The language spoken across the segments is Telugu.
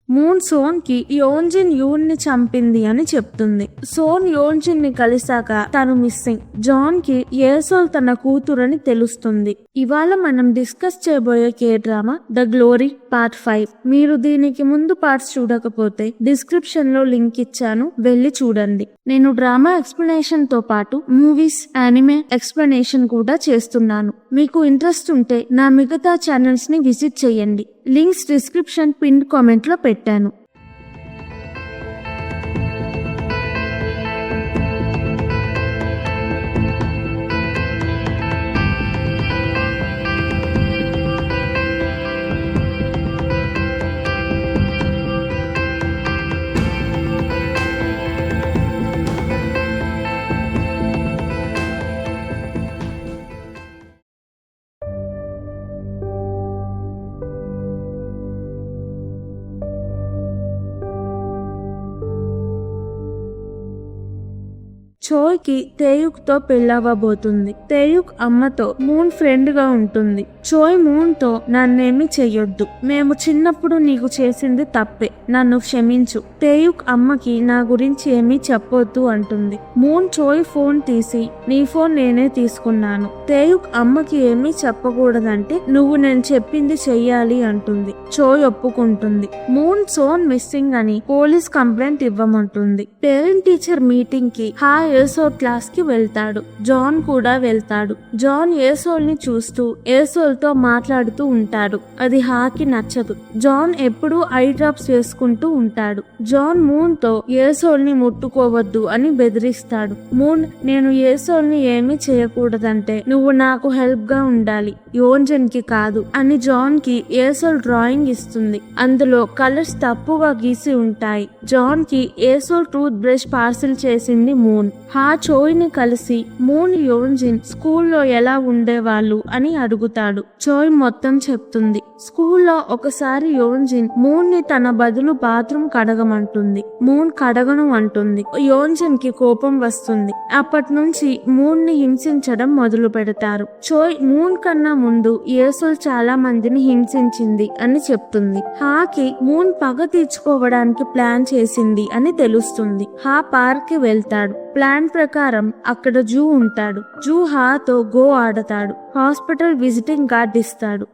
మూన్ సోన్ కి యోన్జిన్ యూన్ ని చంపింది అని చెప్తుంది. సోన్ యోన్జిన్ ని కలిసాక తను మిస్సింగ్. జాన్ కి ఏసోల్ తన కూతురని తెలుస్తుంది. ఇవాళ మనం డిస్కస్ చేయబోయే K drama the glory part 5. మీరు దీనికి ముందు పార్ట్స్ చూడకపోతే డిస్క్రిప్షన్ లో లింక్ ఇచ్చాను, వెళ్ళి చూడండి. నేను డ్రామా ఎక్స్ప్లెనేషన్ తో పాటు మూవీస్, యానిమే ఎక్స్ప్లెనేషన్ కూడా చేస్తున్నాను. మీకు ఇంట్రెస్ట్ ఉంటే నా మిగతా ఛానల్స్ ని విజిట్ చేయండి. లింక్స్ డిస్క్రిప్షన్ పిన్ కామెంట్ లో పెట్టాను. చోయ్ కి తేయుక్ తో పెళ్ళవ్వబోతుంది. తేయుక్ అమ్మతో మూన్ ఫ్రెండ్ గా ఉంటుంది. చోయ్ మూన్ తో నన్నేమి చెయ్యొద్దు, మేము చిన్నప్పుడు నీకు చేసింది తప్పే, నన్ను క్షమించు. తేయుక్ అమ్మకి నా గురించి ఏమీ చెప్పొద్దు అంటుంది. మూన్ చోయ్ ఫోన్ తీసి నీ ఫోన్ నేనే తీసుకున్నాను, తేయుక్ అమ్మకి ఏమీ చెప్పకూడదంటే నువ్వు నేను చెప్పింది చెయ్యాలి అంటుంది. చోయ్ ఒప్పుకుంటుంది. మూన్ సోన్ మిస్సింగ్ అని పోలీస్ కంప్లైంట్ ఇవ్వమంటుంది. పేరెంట్ టీచర్ మీటింగ్ కి ఏసోల్ క్లాస్ కి వెళ్తాడు. జాన్ కూడా వెళ్తాడు. జాన్ ఏసోల్ ని చూస్తూ ఏసోల్ తో మాట్లాడుతూ ఉంటాడు. అది హాకి నచ్చదు. జాన్ ఎప్పుడూ ఐ డ్రాప్స్ వేసుకుంటూ ఉంటాడు. జాన్ మూన్ తో ఏసోల్ ని ముట్టుకోవద్దు అని బెదిరిస్తాడు. మూన్, నేను ఏసోల్ ని ఏమీ చేయకూడదంటే నువ్వు నాకు హెల్ప్ గా ఉండాలి, యోన్జన్ కి కాదు అని జాన్ కి ఏసోల్ డ్రాయింగ్ ఇస్తుంది. అందులో కలర్స్ తప్పుగా గీసి ఉంటాయి. జాన్ కి ఏసోల్ టూత్ బ్రష్ పార్సిల్ చేసింది మూన్. చోయ్ ని కలిసి మూన్, యోన్జిన్ స్కూల్లో ఎలా ఉండేవాళ్ళు అని అడుగుతాడు. చోయ్ మొత్తం చెప్తుంది. స్కూల్లో ఒకసారి యోన్జిన్ మూన్ ని తన బదులు బాత్రూమ్ కడగమంటుంది. మూన్ కడగను అంటుంది. యోన్జిన్ కి కోపం వస్తుంది. అప్పటి నుంచి మూన్ ని హింసించడం మొదలు పెడతారు. చోయ్ మూన్ కన్నా ముందు ఏసోల్ చాలా మందిని హింసించింది అని చెప్తుంది. హాకి మూన్ పగ తీర్చుకోవడానికి ప్లాన్ చేసింది అని తెలుస్తుంది. పార్క్ కి వెళ్తాడు. ప్లాన్ ప్రకారం అక్కడ జూ ఉంటాడు. జూ హాతో గో ఆడతాడు. హాస్పిటల్ విజిటింగ్ కార్డ్ ఇస్తాడు.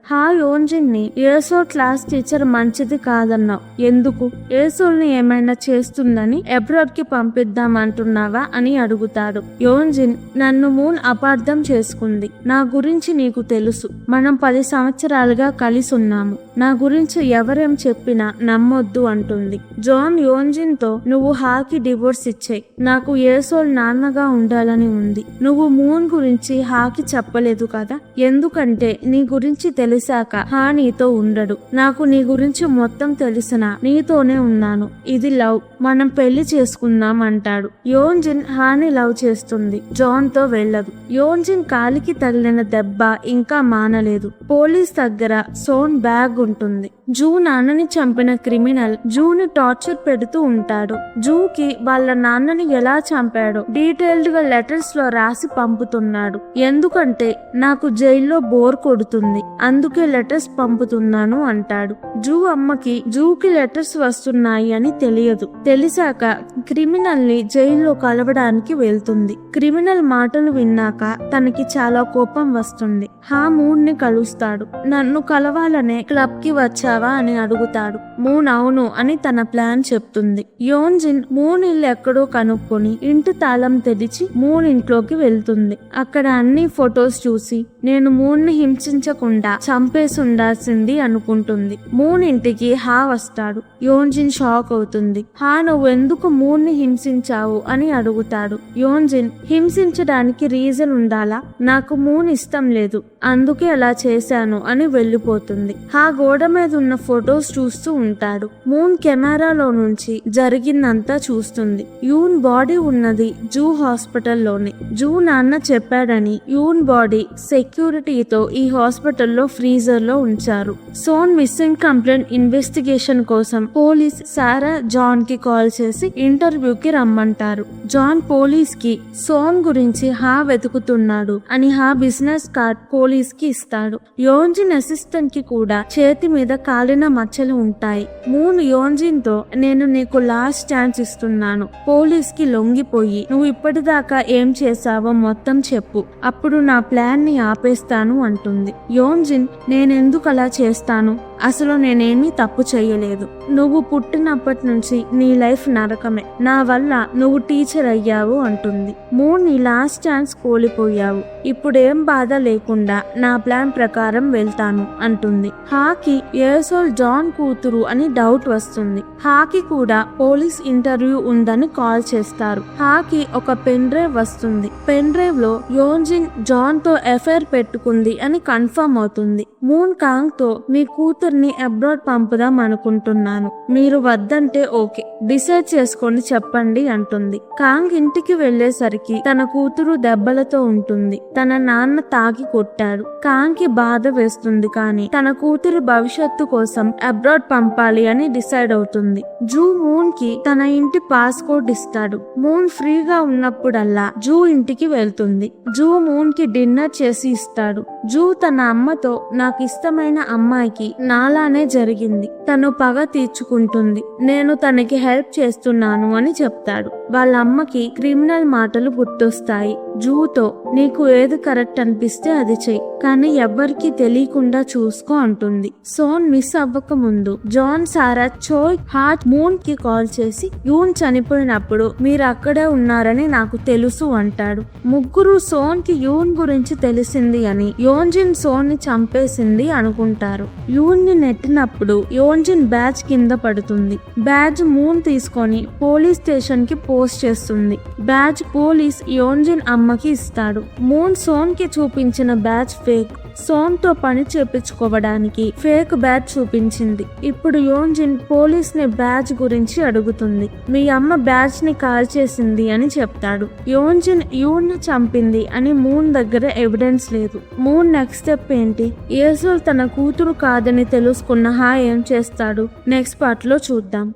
యోన్జిన్ ని ఏసోల్ క్లాస్ టీచర్ మంచిది కాదన్నావు, ఎందుకు? ఏసోల్ ని ఏమైనా చేస్తుందని అబ్రాడ్ కి పంపిద్దామంటున్నావా అని అడుగుతాడు. యోన్జిన్, నన్ను మూన్ అపార్థం చేసుకుంది. నా గురించి నీకు తెలుసు, మనం 10 సంవత్సరాలుగా కలిసి ఉన్నాము. నా గురించి ఎవరేం చెప్పినా నమ్మొద్దు అంటుంది. జాన్ యోన్జిన్ తో నువ్వు హాకి డివోర్స్ ఇచ్చేయి, నాకు ఏసోల్ నాన్నగా ఉండాలని ఉంది. నువ్వు మూన్ గురించి హాకి చెప్పలేదు కదా, ఎందుకంటే నీ గురించి తెలిసాక నీతో ఉండడు. నాకు నీ గురించి మొత్తం తెలిసినా నీతోనే ఉన్నాను. ఇది లవ్, మనం పెళ్లి చేసుకుందాం అంటాడు. యోన్జిన్ హాని లవ్ చేస్తుంది. జాన్ తో వెళ్ళదు. యోన్జిన్ కాలికి తగిలిన దెబ్బ ఇంకా మానలేదు. పోలీస్ దగ్గర సోన్ బ్యాగ్ ఉంటుంది. జూ నాన్నని చంపిన క్రిమినల్ జూని టార్చర్ పెడుతూ ఉంటాడు. జూకి వాళ్ళ నాన్నని ఎలా చంపాడో డీటెయిల్డ్ గా లెటర్స్ లో రాసి పంపుతున్నాడు. ఎందుకంటే నాకు జైల్లో బోర్ కొడుతుంది, అందుకే లెటర్స్ పంపుతున్నాను అంటాడు. జూ అమ్మకి జూకి లెటర్స్ వస్తున్నాయి అని తెలియదు. తెలిసాక క్రిమినల్ ని జైల్లో కలవడానికి వెళ్తుంది. క్రిమినల్ మాటలు విన్నాక తనకి చాలా కోపం వస్తుంది. మూన్ ని కలుస్తాడు. నన్ను కలవాలనే క్లబ్ కి వచ్చావా అని అడుగుతాడు. మూన్ అవును అని తన ప్లాన్ చెప్తుంది. యోన్జిన్ మూన్ ఇల్లు ఎక్కడో కనుక్కొని ఇంటి తాళం తెరిచి మూన్ ఇంట్లోకి వెళ్తుంది. అక్కడ అన్ని ఫొటోస్ చూసి నేను మూన్ ని హింసించకుండా చంపేసి ఉండాల్సింది అనుకుంటుంది. మూన్ ఇంటికి వస్తాడు. యోన్జిన్ షాక్ అవుతుంది. నువ్వు ఎందుకు మూన్ ని హింసించావు అని అడుగుతాడు. యోన్జిన్, హింసించడానికి రీజన్ ఉండాలా, నాకు మూన్ ఇష్టం లేదు, అందుకే అలా చేశాను అని వెళ్ళిపోతుంది. గోడ మీద ఉన్న ఫొటోస్ చూస్తూ ఉంటాడు. మూన్ కెమెరాలో నుంచి జరిగిందంతా చూస్తుంది. యూన్ బాడీ ఉన్నది జూ హాస్పిటల్లోనే. జూ నాన్న చెప్పాడని యూన్ బాడీ సెక్యూరిటీతో ఈ హాస్పిటల్లో ఫ్రీజర్ లో ఉంచారు. సోన్ మిస్సింగ్ కంప్లైంట్ ఇన్వెస్టిగేషన్ కోసం పోలీస్ సారా జాన్ కి కాల్ చేసి ఇంటర్వ్యూకి రమ్మంటారు. జాన్ పోలీస్ కి సోన్ గురించి వెతుకుతున్నాడు అని బిజినెస్ కార్డ్ పోలీస్ కి ఇస్తాడు. యోన్జిన్ అసిస్టెంట్ కి కూడా చేతి మీద కాలిన మచ్చలు ఉంటాయి. మూన్ యోన్జిన్ తో నేను నీకు లాస్ట్ ఛాన్స్ ఇస్తున్నాను, పోలీస్ కి లొంగిపోయి నువ్వు ఇప్పటిదాకా ఏం చేశావో మొత్తం చెప్పు, అప్పుడు నా ప్లాన్ ని ఆపేస్తాను అంటుంది. యోన్జిన్ నేనెందుకు అలా చేస్తాను, అసలు నేనేమీ తప్పు చేయలేదు. నువ్వు పుట్టినప్పటి నుంచి నీ లైఫ్ నరకమే, నా వల్ల నువ్వు టీచర్ అయ్యావు అంటుంది. మూన్ నీ లాస్ట్ ఛాన్స్ కోల్పోయావు, ఇప్పుడేం బాధ లేకుండా నా ప్లాన్ ప్రకారం వెళ్తాను అంటుంది. హాకి ఏసోల్ జాన్ కూతురు అని డౌట్ వస్తుంది. హాకి కూడా పోలీస్ ఇంటర్వ్యూ ఉందని కాల్ చేస్తారు. హాకి ఒక పెన్ డ్రైవ్ వస్తుంది. పెన్ డ్రైవ్ లో యోన్జిన్ జాన్ తో అఫైర్ పెట్టుకుంది అని కన్ఫర్మ్ అవుతుంది. మూన్ కాంగ్ తో మీ కూతుర్ని అబ్రాడ్ పంపుదాం అనుకుంటున్నాను, మీరు వద్దంటే ఓకే, డిసైడ్ చేసుకొని చెప్పండి అంటుంది. కాంగ్ ఇంటికి వెళ్లేసరికి తన కూతురు దెబ్బలతో ఉంటుంది. తన నాన్న తాగి కొట్టాడు. కాంగ్ కి బాధ వేస్తుంది, కానీ తన కూతురి భవిష్యత్తు కోసం అబ్రాడ్ పంపాలి అని డిసైడ్ అవుతుంది. జూ మూన్ కి తన ఇంటి పాస్పోర్ట్ ఇస్తాడు. మూన్ ఫ్రీగా ఉన్నప్పుడల్లా జూ ఇంటికి వెళ్తుంది. జూ మూన్ కి డిన్నర్ చేసి ఇస్తాడు. జూ తన అమ్మతో నాకు ఇష్టమైన అమ్మాయికి నాలానే జరిగింది, తను పగ తీర్చుకుంటుంది, నేను తనకి హెల్ప్ చేస్తున్నాను అని చెప్తాడు. వాళ్ళ అమ్మకి క్రిమినల్ మాటలు గుర్తొస్తాయి. జూతో నీకు ఏది కరెక్ట్ అనిపిస్తే అది చెయ్యి, కానీ ఎవ్వరికి తెలియకుండా చూసుకో అంటుంది. సోన్ మిస్ అవ్వక ముందు జాన్, సారా, చోయ్, హార్ట్ మూన్ కి కాల్ చేసి యూన్ చనిపోయినప్పుడు మీరు అక్కడే ఉన్నారని నాకు తెలుసు అంటాడు. ముగ్గురు సోన్ కి యూన్ గురించి తెలిసింది అని యోన్జిన్ సోన్ ని చంపేసింది అనుకుంటారు. యూన్ ని నెట్టినప్పుడు యోన్జిన్ బ్యాచ్ కింద పడుతుంది. బ్యాచ్ మూన్ తీసుకొని పోలీస్ స్టేషన్ కి పోస్ట్ చేస్తుంది. బ్యాచ్ పోలీస్ యోన్జిన్ అమ్మకి ఇస్తాడు. మూన్ సోన్ కి చూపించిన బ్యాచ్ ఫేక్. సోన్ తో పని చేపించుకోవడానికి ఫేక్ బ్యాచ్ చూపించింది. ఇప్పుడు యోన్జిన్ పోలీస్ ని బ్యాచ్ గురించి అడుగుతుంది. మీ అమ్మ బ్యాచ్ ని కాల్ చేసింది అని చెప్తాడు. యోన్జిన్ యూన్ ని చంపింది అని మూన్ దగ్గర ఎవిడెన్స్ లేదు. మూన్ నెక్స్ట్ స్టెప్ ఏంటి? ఏసోల్ తన కూతురు కాదని తెలుసుకున్న ఏం చేస్తాడు? నెక్స్ట్ పార్ట్ లో చూద్దాం.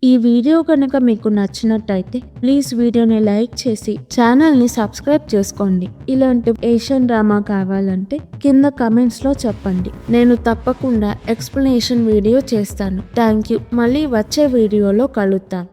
ఈ వీడియో కనుక మీకు నచ్చినట్టయితే ప్లీజ్ వీడియోని లైక్ చేసి ఛానల్ని సబ్స్క్రైబ్ చేసుకోండి. ఇలాంటి ఏషియన్ డ్రామా కావాలంటే కింద కమెంట్స్ లో చెప్పండి, నేను తప్పకుండా ఎక్స్ప్లెనేషన్ వీడియో చేస్తాను. Thank you. మళ్ళీ వచ్చే వీడియోలో కలుద్దాం.